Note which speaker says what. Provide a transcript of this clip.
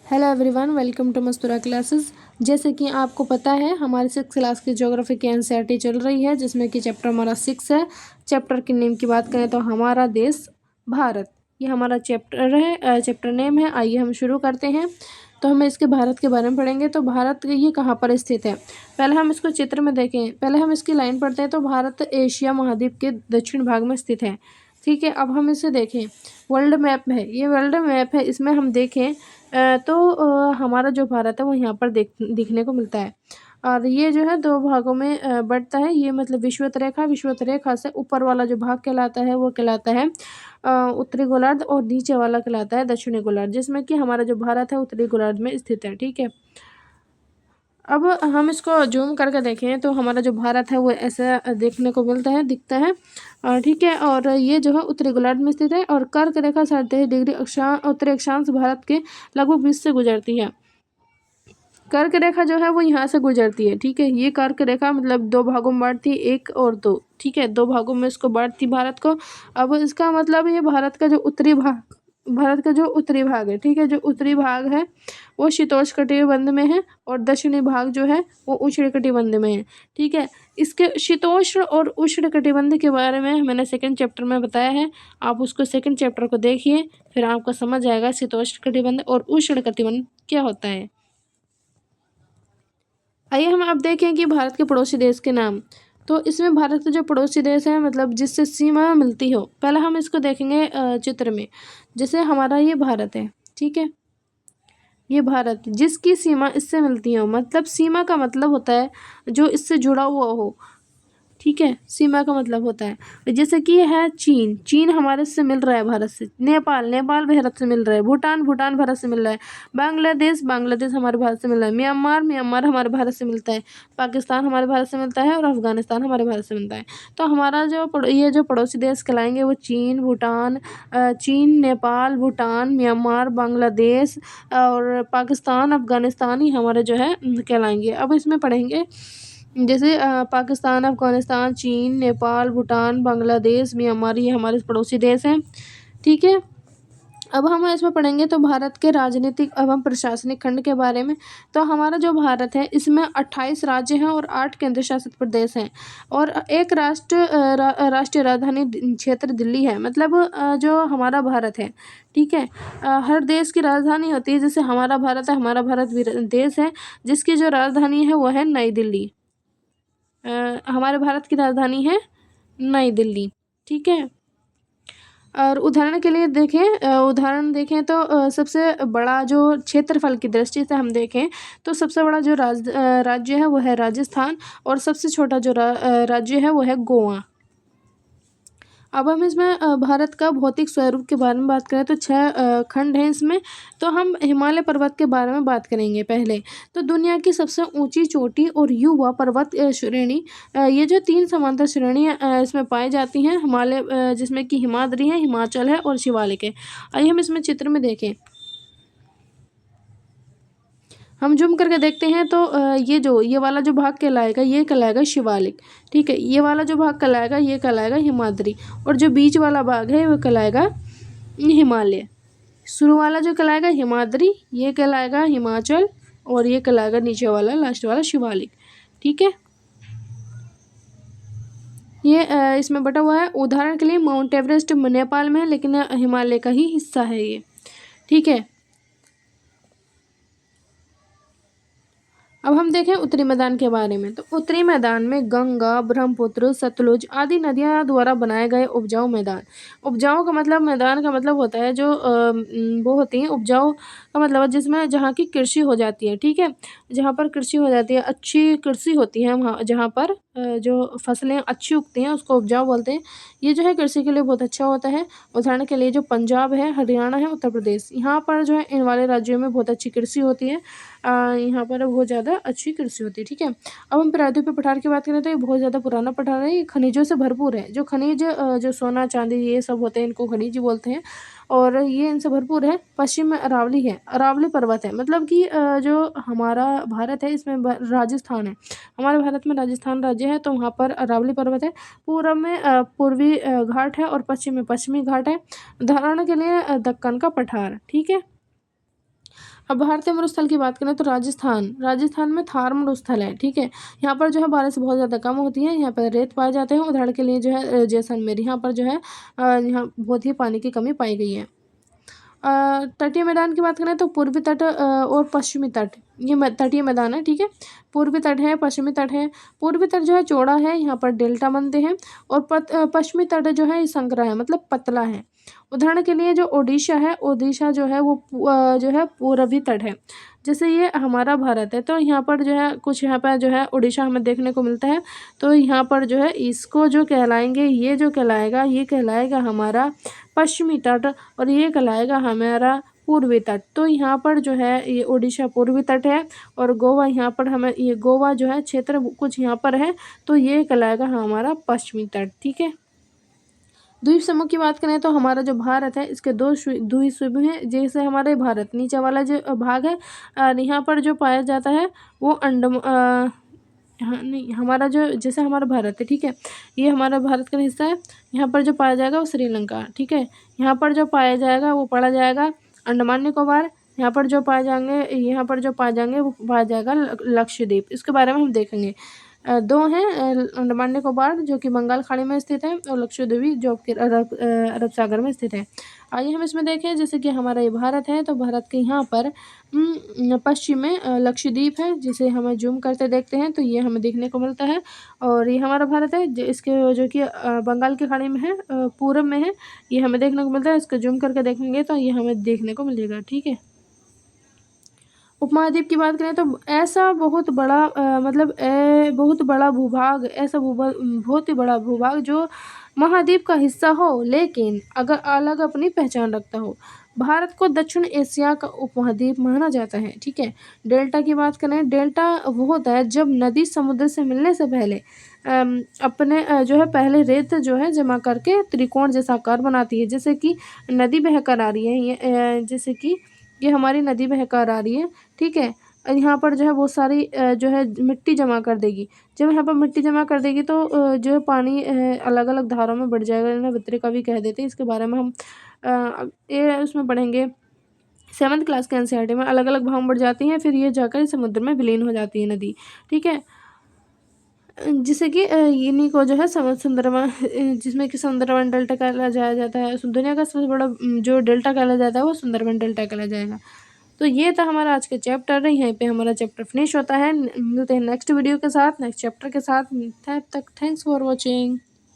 Speaker 1: Hello everyone, welcome to Mastura classes. जैसे कि आपको पता है हमारी 6th क्लास की ज्योग्राफी की एनसीईआरटी चल रही है, जिसमें कि चैप्टर हमारा 6 है। चैप्टर के नेम की बात करें तो हमारा देश भारत, ये हमारा चैप्टर है, चैप्टर नेम है। आइए हम शुरू करते हैं। तो हमें इसके भारत के बारे में पढ़ेंगे। तो भारत ये कहाँ पर स्थित है, पहले हम इसको चित्र में देखें। पहले हम इसकी लाइन पढ़ते हैं। तो भारत एशिया महाद्वीप के दक्षिण भाग में स्थित है। ठीक है, अब हम इसे देखें। वर्ल्ड मैप है, ये वर्ल्ड मैप है। इसमें हम देखें हमारा जो भारत है वो यहाँ पर दिखने को मिलता है। और ये जो है दो भागों में बंटता है। ये मतलब विषुवत रेखा से ऊपर वाला जो भाग कहलाता है वो कहलाता है उत्तरी गोलार्ध, और नीचे वाला कहलाता है दक्षिणी गोलार्ध, जिसमें कि हमारा जो भारत है उत्तरी गोलार्ध में स्थित है। ठीक है, अब हम इसको जूम करके देखें तो हमारा जो भारत है वो ऐसा देखने को दिखता है। ठीक है, और ये जो है उत्तरी गोलार्ध में स्थित है। और कर्क रेखा 37 डिग्री उत्तरी अक्षांश भारत के लगभग 20 से गुजरती है। कर्क रेखा जो है वो यहाँ से गुजरती है। ठीक है, ये कर्क रेखा मतलब दो भागों में बांटती है, एक और दो। ठीक है, दो भागों में इसको बांटती भारत को। अब इसका मतलब ये भारत का जो उत्तरी भाग है, ठीक है, जो उत्तरी भाग है वो शीतोष्णकटिबंध में है, और दक्षिणी भाग जो है वो उष्णकटिबंध में है। ठीक है, इसके शीतोष्ण और उष्णकटिबंध के बारे में मैंने सेकंड चैप्टर में बताया है। आप उसको सेकंड चैप्टर को देखिए, फिर आपको समझ आएगा शीतोष्णकटिबंध और उष्णकटिबंध क्या होता है। आइए हम अब देखें कि भारत के पड़ोसी देश के नाम। तो इसमें भारत के जो पड़ोसी देश है मतलब जिससे सीमा मिलती हो, पहले हम इसको देखेंगे चित्र में। जैसे हमारा ये भारत है, ठीक है, ये भारत जिसकी सीमा इससे मिलती हो, मतलब सीमा का मतलब होता है जो इससे जुड़ा हुआ हो। ठीक है, सीमा का मतलब होता है जैसे कि है चीन हमारे से मिल रहा है भारत से। नेपाल भारत से मिल रहा है। भूटान भारत से मिल रहा है। बांग्लादेश हमारे भारत से मिल रहा है। म्यांमार हमारे भारत से मिलता है। पाकिस्तान हमारे भारत से मिलता है, और अफगानिस्तान हमारे भारत से मिलता है। तो हमारा ये जो पड़ोसी देश कहलाएंगे वो चीन, नेपाल, भूटान, म्यांमार, बांग्लादेश और पाकिस्तान, अफगानिस्तान ही हमारे जो है कहलाएंगे। अब इसमें पढ़ेंगे जैसे पाकिस्तान, अफगानिस्तान, चीन, नेपाल, भूटान, बांग्लादेश, म्यांमार, ये हमारे पड़ोसी देश हैं। ठीक है, अब हम इसमें पढ़ेंगे तो भारत के राजनीतिक एवं प्रशासनिक खंड के बारे में। तो हमारा जो भारत है इसमें 28 राज्य हैं और 8 केंद्र शासित प्रदेश हैं, और एक राष्ट्रीय राजधानी क्षेत्र दिल्ली है। मतलब जो हमारा भारत है, ठीक है, हर देश की राजधानी होती है। जैसे हमारा भारत है, हमारा भारत देश है जिसकी जो राजधानी है वो है नई दिल्ली। हमारे भारत की राजधानी है नई दिल्ली। ठीक है, और उदाहरण देखें तो सबसे बड़ा जो क्षेत्रफल की दृष्टि से हम देखें तो सबसे बड़ा जो राज्य है वो है राजस्थान, और सबसे छोटा जो राज्य है वो है गोवा। अब हम इसमें भारत का भौतिक स्वरूप के बारे में बात करें तो 6 खंड हैं इसमें। तो हम हिमालय पर्वत के बारे में बात करेंगे पहले। तो दुनिया की सबसे ऊंची चोटी और युवा पर्वत श्रेणी, ये जो 3 समांतर श्रेणियाँ इसमें पाई जाती हैं हिमालय, जिसमें कि हिमाद्री है, हिमाचल है और शिवालिक है। आइए हम इसमें चित्र में देखें। हम जूम करके देखते हैं तो ये वाला जो भाग कहलाएगा ये कहलाएगा शिवालिक। ठीक है, ये वाला जो भाग कहलाएगा ये कहलाएगा हिमाद्री, और जो बीच वाला भाग है वो कहलाएगा हिमालय। शुरू वाला जो कहलाएगा हिमाद्री, ये कहलाएगा हिमाचल, और ये कहलाएगा नीचे वाला लास्ट वाला शिवालिक। ठीक है, ये इसमें बटा हुआ है। उदाहरण के लिए माउंट एवरेस्ट नेपाल में है, लेकिन हिमालय का ही हिस्सा है ये। ठीक है, अब हम देखें उत्तरी मैदान के बारे में। तो उत्तरी मैदान में गंगा, ब्रह्मपुत्र, सतलुज आदि नदियां द्वारा बनाए गए उपजाऊ मैदान। उपजाऊ का मतलब, मैदान का मतलब होता है जो वो होती हैं उपजाऊ का मतलब है जिसमें जहाँ की कृषि हो जाती है। ठीक है, जहाँ पर कृषि हो जाती है, अच्छी कृषि होती है, वहाँ जहाँ पर जो फसलें अच्छी उगती हैं उसको उपजाऊ बोलते हैं। ये जो है कृषि के लिए बहुत अच्छा होता है। उदाहरण के लिए जो पंजाब है, हरियाणा है, उत्तर प्रदेश, यहाँ पर जो है इन वाले राज्यों में बहुत अच्छी कृषि होती है। यहाँ पर बहुत ज़्यादा अच्छी कृषि होती है। ठीक है, अब हम प्रायद्वीपीय पठार की बात करें तो ये बहुत ज़्यादा पुराना पठार है। ये खनिजों से भरपूर है। जो खनिज जो सोना चांदी ये सब होते हैं इनको खनिज बोलते हैं, और ये इनसे भरपूर है। पश्चिम में अरावली है, अरावली पर्वत है। मतलब कि जो हमारा भारत है इसमें राजस्थान है, हमारे भारत में राजस्थान राज्य है, तो वहाँ पर अरावली पर्वत है। पूर्व में पूर्वी घाट है, और पश्चिम में पश्चिमी घाट है। उदाहरण के लिए दक्कन का पठार। ठीक है, अब भारतीय मरुस्थल की बात करें तो राजस्थान में थार मरुस्थल है, ठीक है। यहाँ पर जो है बारिश बहुत ज़्यादा कम होती है, यहाँ पर रेत पाए जाते हैं। उदाहरण के लिए जो है जैसलमेर, यहाँ पर जो है यहाँ बहुत ही पानी की कमी पाई गई है। तटीय मैदान की बात करें तो पूर्वी तट और पश्चिमी तट, ये तटीय मैदान है, ठीक है। पूर्वी तट है, पश्चिमी तट है। पूर्वी तट जो है चौड़ा है, यहाँ पर डेल्टा बनते हैं। और पश्चिमी तट जो है ये संकरा है, मतलब पतला है। उदाहरण के लिए जो ओडिशा है, ओडिशा जो है वो जो है पूर्वी तट है। जैसे ये हमारा भारत है, तो यहाँ पर जो है कुछ यहाँ पर जो है उड़ीसा हमें देखने को मिलता है। तो यहाँ पर जो है इसको जो कहलाएंगे, ये जो कहलाएगा, ये कहलाएगा हमारा पश्चिमी तट, और ये कहलाएगा हमारा पूर्वी तट। तो यहाँ पर जो है ये उड़ीसा पूर्वी तट है, और गोवा यहाँ पर हमें, ये गोवा जो है क्षेत्र कुछ यहाँ पर है, तो ये कहलाएगा हमारा पश्चिमी तट, ठीक है। द्वीप समूह की बात करें तो हमारा जो भारत है इसके दो द्वीप समूह हैं। जैसे हमारे भारत नीचे वाला जो भाग है, यहाँ पर जो पाया जाता है वो हाँ नहीं, हमारा जो जैसे हमारा भारत है, ठीक है, ये हमारा भारत का हिस्सा है। यहाँ पर जो पाया जाएगा वो श्रीलंका, ठीक है। यहाँ पर जो पाया जाएगा वो पड़ा जाएगा अंडमान निकोबार। यहाँ पर जो पाए जाएंगे, यहाँ पर जो पाए जाएंगे वो पाया जाएगा लक्षद्वीप। इसके बारे में हम देखेंगे। दो हैं, अंडमान निकोबार जो कि बंगाल खाड़ी में स्थित है, और लक्षद्वीप जो कि अरब सागर में स्थित है। आइए हम इसमें देखें, जैसे कि हमारा ये भारत है, तो भारत के यहाँ पर पश्चिम में लक्षद्वीप है, जिसे हमें जूम करते देखते हैं तो ये हमें देखने को मिलता है। और ये हमारा भारत है इसके जो कि बंगाल की खाड़ी में है, पूरब में है, ये हमें देखने को मिलता है। इसको जूम करके देखेंगे तो ये हमें देखने को मिलेगा, ठीक है। उपमहाद्वीप की बात करें तो ऐसा बहुत बड़ा मतलब बहुत बड़ा भूभाग, ऐसा बहुत ही बड़ा भूभाग जो महाद्वीप का हिस्सा हो, लेकिन अगर अलग अपनी पहचान रखता हो। भारत को दक्षिण एशिया का उपमहाद्वीप माना जाता है, ठीक है। डेल्टा की बात करें, डेल्टा वो होता है जब नदी समुद्र से मिलने से पहले अपने जो है पहले रेत जो है जमा करके त्रिकोण जैसा आकार बनाती है। जैसे कि नदी बहकर आ रही है, ये जैसे कि ये हमारी नदी बहकर आ रही है, ठीक है। और यहाँ पर जो है बहुत सारी जो है मिट्टी जमा कर देगी। जब यहाँ पर मिट्टी जमा कर देगी तो जो है पानी अलग अलग धारों में बढ़ जाएगा, इन्हें वितरिका भी कह देते हैं। इसके बारे में हम ये उसमें पढ़ेंगे 7th क्लास के एनसीईआरटी में। अलग अलग भाग बढ़ जाती हैं, फिर ये जाकर समुद्र में विलीन हो जाती है नदी, ठीक है। जिससे कि इन्हीं को जो है सुंदरवन, जिसमें कि सुंदरवन डेल्टा कहला जाया जाता है। दुनिया का सबसे बड़ा जो डेल्टा कहला जाता है वो सुंदरवन डेल्टा कहला जाएगा। तो ये था हमारा आज का चैप्टर, यहीं पे हमारा चैप्टर फिनिश होता है। मिलते हैं नेक्स्ट वीडियो के साथ, नेक्स्ट चैप्टर के साथ। तब तक थैंक्स फॉर वॉचिंग।